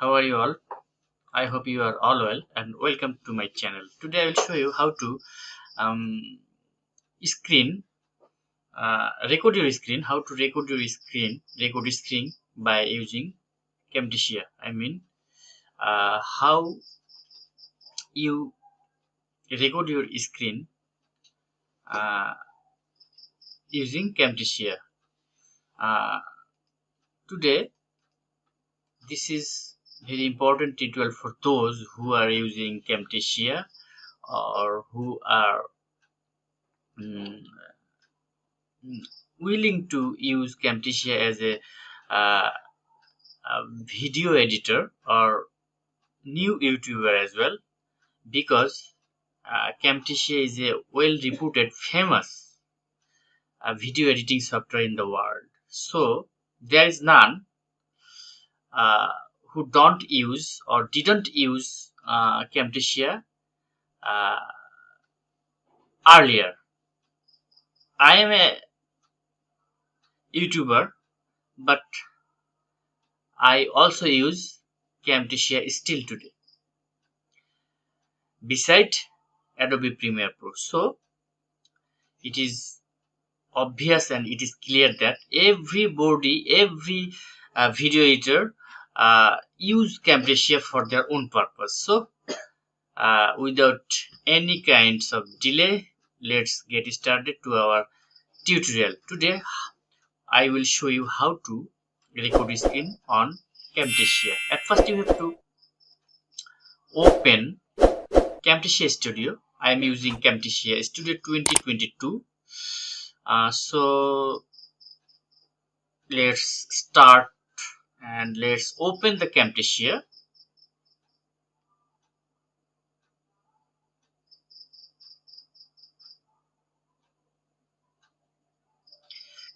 How are you all? I hope you are all well and welcome to my channel. Today I will show you how to um, screen, record your screen, how to record your screen by using Camtasia. How you record your screen uh, using Camtasia. Uh, Today, this is very important tutorial for those who are using Camtasia or who are mm, willing to use Camtasia as uh, a video editor or new YouTuber as well, because Camtasia is a well reputed, famous video editing software in the world. So there is none uh, who don't use or didn't use Camtasia uh, earlier. I am a YouTuber, but I also use Camtasia still today, beside Adobe Premiere Pro. So it is obvious and it is clear that every video editor use Camtasia for their own purpose. So without any kinds of delay, let's get started to our tutorial. Today I will show you how to record a screen on Camtasia. At first you have to open Camtasia Studio. I am using Camtasia Studio 2022. So let's start and let's open the Camtasia.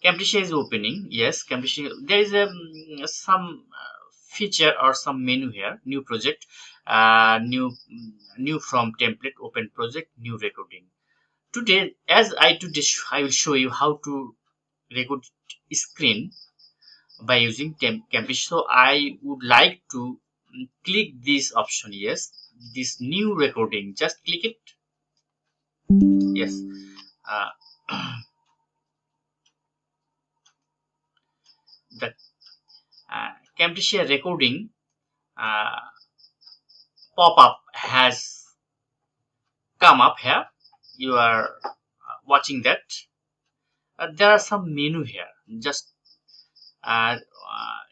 Camtasia is opening. Yes, Camtasia. There is some feature or some menu here. New project, new from template, open project, new recording. Today, I will show you how to record screen by using Camtasia. So I would like to click this option. Yes, this new recording. Just click it. Yes. Uh, the Camtasia recording uh, pop-up has come up here. You are watching that. There are some menu here. Just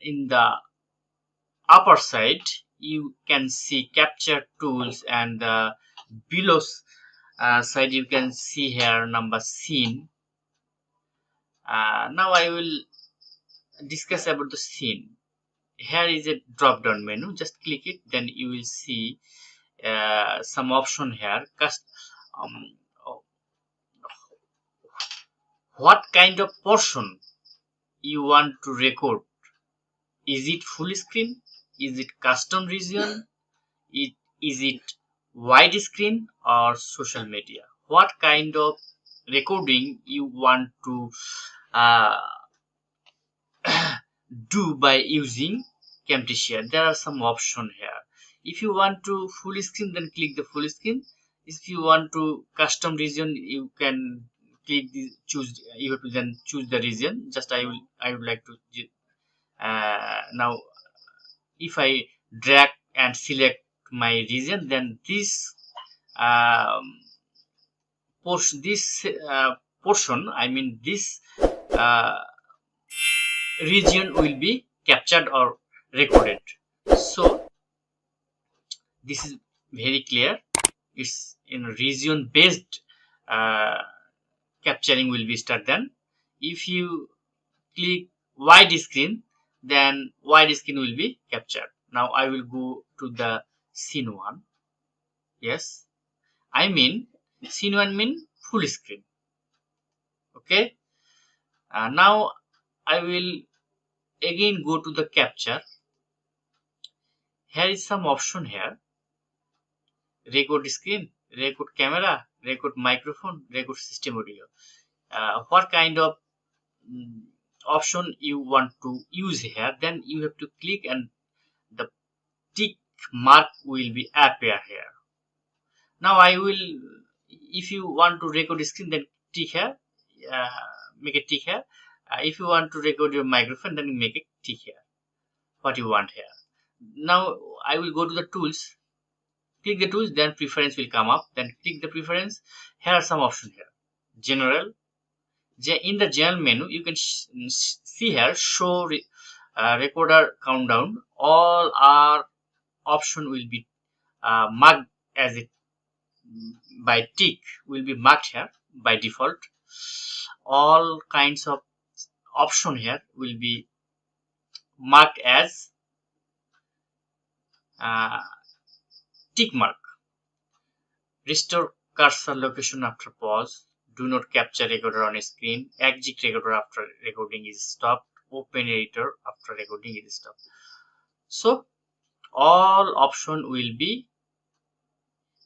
in the upper side, you can see capture tools, and below side you can see here number scene. Now I will discuss about the scene. Here is a drop down menu. Just click it, then you will see some option here. Um, what kind of portion you want to record? Is it full screen? Is it custom region? Is it wide screen or social media? What kind of recording you want to uh, do by using Camtasia? There are some options here. If you want to full screen, then click the full screen. If you want to custom region, you can click the choose. You have to then choose the region. Just I would like to now if I drag and select my region, then um, portion, I mean this uh, region will be captured or recorded. So this is very clear. It's in region based uh, capturing will be start. Then if you click wide screen, then wide screen will be captured. Now I will go to the scene one. Yes, I mean scene one mean full screen. Okay. Now I will again go to the capture. Here is some option here: record screen, record camera, record microphone, record system audio. What kind of mm, option you want to use here? Then you have to click, and the tick mark will be appear here. Now I will, if you want to record screen, then tick here, make a tick here. If you want to record your microphone, then make a tick here, what you want here. Now I will go to the tools, click the tools, then preference will come up, then click the preference. Here are some options here. General. In the general menu, you can see here show recorder countdown. All our option will be marked as it by tick, will be marked here by default. All kinds of option here will be marked as uh, tick mark. Restore cursor location after pause. Do not capture recorder on a screen. Exit recorder after recording is stopped. Open editor after recording is stopped. So all option will be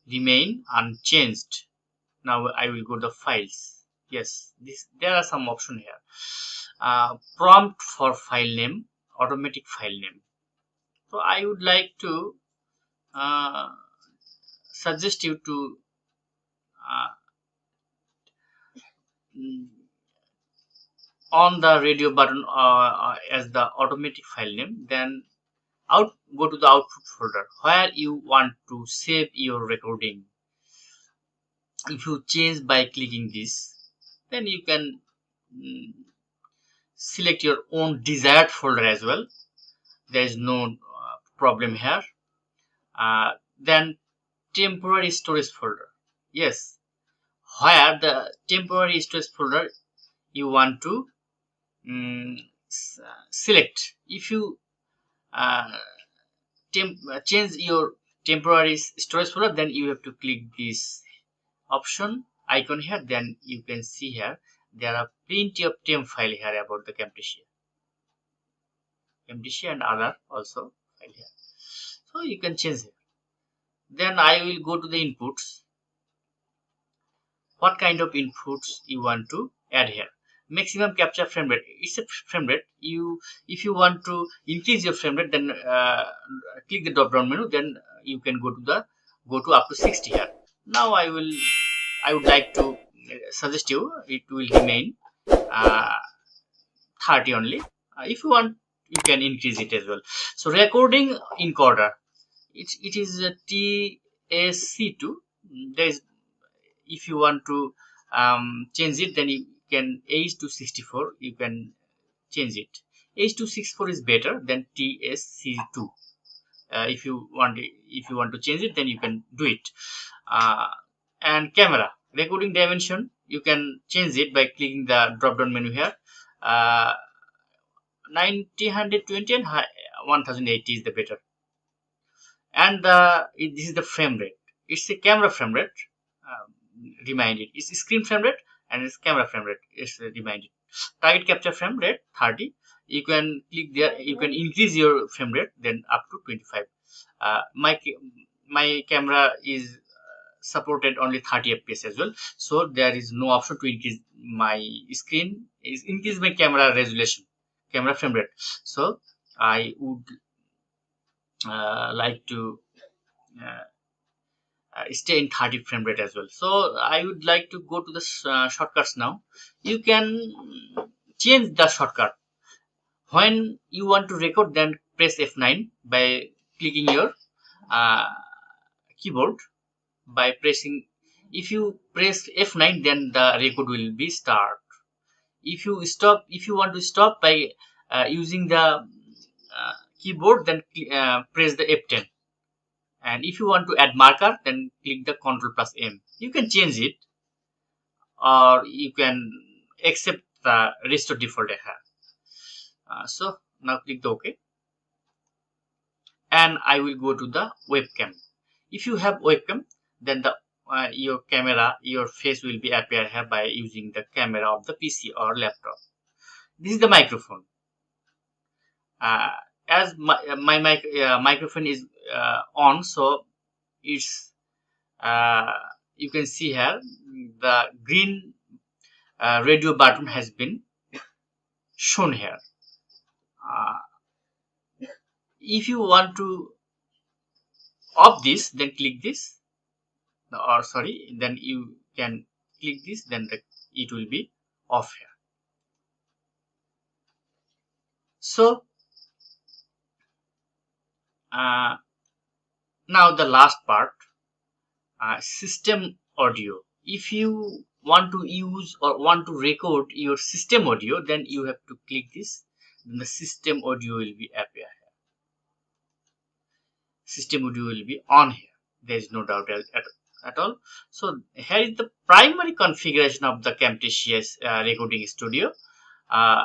remain unchanged. Now I will go to files. Yes, there are some option here. Prompt for file name, automatic file name. So I would like to suggest you to on the radio button as the automatic file name, then go to the output folder where you want to save your recording. If you change by clicking this, then you can select your own desired folder as well. There is no problem here. Then temporary storage folder. Yes, where the temporary storage folder you want to select. If you change your temporary storage folder, then you have to click this option icon here. Then you can see here there are plenty of temp file here about the Camtasia and other also file here, so you can change it. Then I will go to the inputs. What kind of inputs you want to add here? Maximum capture frame rate, it's a frame rate. If you want to increase your frame rate, then click the drop down menu, then you can go to up to 60 here. Now I would like to suggest you it will remain 30 only. If you want, you can increase it as well. So recording encoder, it is a TSC2. There is, if you want to change it, then you can H264, you can change it. H264 is better than TSC2. If you want to change it, then you can do it. And camera recording dimension, you can change it by clicking the drop down menu here. 90, 120 and 1080 is the better. And this is the frame rate. It's a camera frame rate. Reminded, it's screen frame rate and it's camera frame rate is reminded. Target capture frame rate 30. You can click there, you can increase your frame rate then up to 25. My camera is supported only 30 fps as well, so there is no option to increase my screen, increase my camera resolution, camera frame rate. So I would like to stay in 30 frame rate as well. So I would like to go to the shortcuts now. You can change the shortcut. When you want to record, then press F9 by clicking your keyboard by pressing. If you press F9, then the record will be start. If you want to stop by using the keyboard, then press the F10. And if you want to add marker, then click the Ctrl+M. You can change it, or you can accept the restore default here. So now click the OK. And I will go to the webcam. If you have webcam, then the your camera, your face will be appear here by using the camera of the PC or laptop. This is the microphone. As my microphone is on, so it's you can see here the green radio button has been shown here. If you want to off this, then click this, or sorry, then you can click this, then it will be off here. So uh, now the last part, system audio. If you want to use or want to record your system audio, then you have to click this, then the system audio will be appear here. System audio will be on here, there is no doubt at all. So here is the primary configuration of the Camtasia recording studio. uh,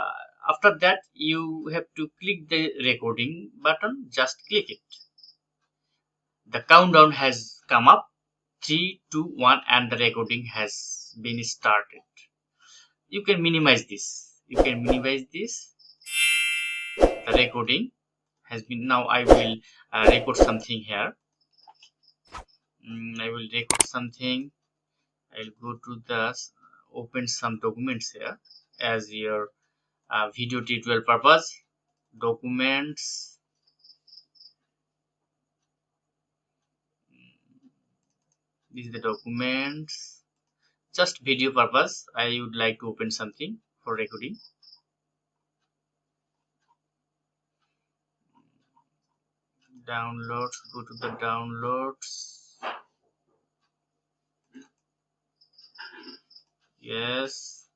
After that, you have to click the recording button, just click it. The countdown has come up, 3 2 1, and the recording has been started. You can minimize this, the recording has been. Now I will record something here. I will record something. I'll go to the open some documents here as your video tutorial purpose. Documents, this is the documents, just video purpose. I would like to open something for recording. Downloads, go to the downloads. Yes,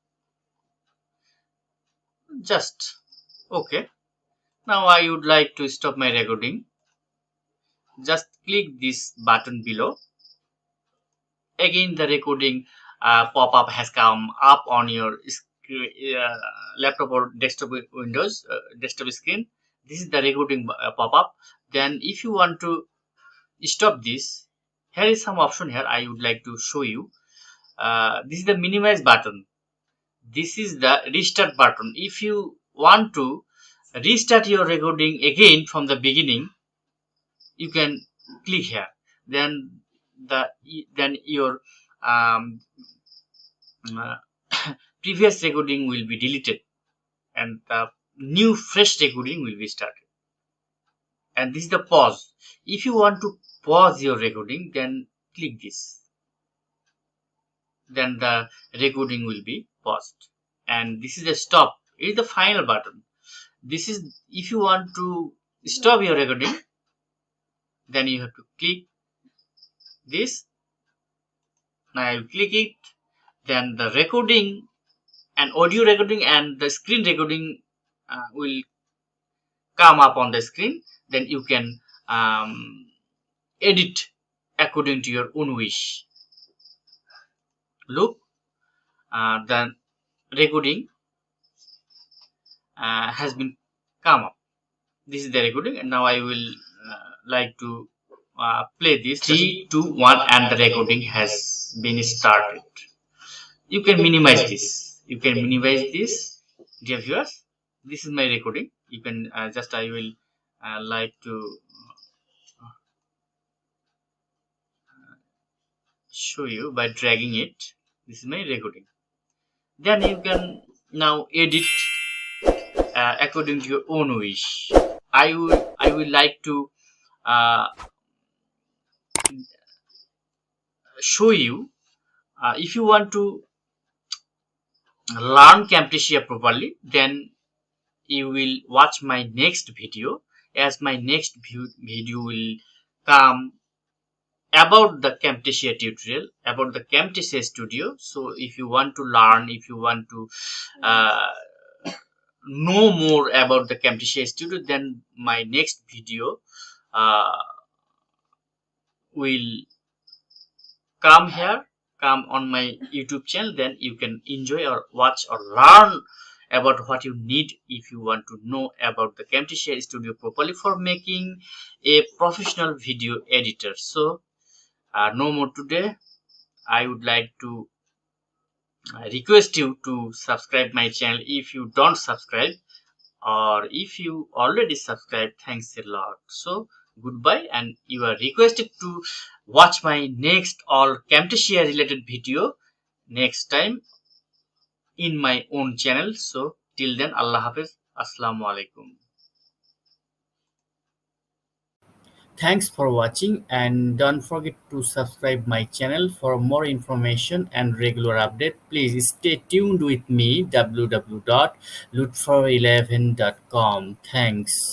just okay. Now I would like to stop my recording. Just click this button below. Again the recording pop-up has come up on your laptop or desktop windows, desktop screen. This is the recording pop-up. Then if you want to stop this, here is some option here I would like to show you. This is the minimize button, this is the restart button. If you want to restart your recording again from the beginning, you can click here. Then then your um, uh, previous recording will be deleted and the new fresh recording will be started. And this is the pause. If you want to pause your recording, then click this, then the recording will be paused. And this is the stop, it is the final button. This is, if you want to stop your recording, then you have to click this. Now I will click it, then the recording and audio recording and the screen recording will come up on the screen. Then you can edit according to your own wish. Look, the recording has been come up. This is the recording, and now I will like to play this. 3 2 1, and the recording has been started. You can minimize this, dear viewers. This is my recording. You can just, I will like to show you by dragging it. This is my recording. Then you can now edit according to your own wish. I will like to uh, show you, if you want to learn Camtasia properly, then you will watch my next video, as my next video will come about the Camtasia tutorial, about the Camtasia studio. So if you want to learn, if you want to uh, know more about the Camtasia studio, then my next video uh, will come here, come on my YouTube channel. Then you can enjoy or watch or learn about what you need if you want to know about the Camtasia studio properly for making a professional video editor. So no more today. I would like to request you to subscribe my channel if you don't subscribe, or if you already subscribed, thanks a lot. So goodbye, and you are requested to watch my next all Camtasia related video next time in my own channel. So till then, Allah Hafiz, Assalamu alaikum. Thanks for watching, and don't forget to subscribe my channel for more information and regular update. Please stay tuned with me www.lutfer11.com. Thanks.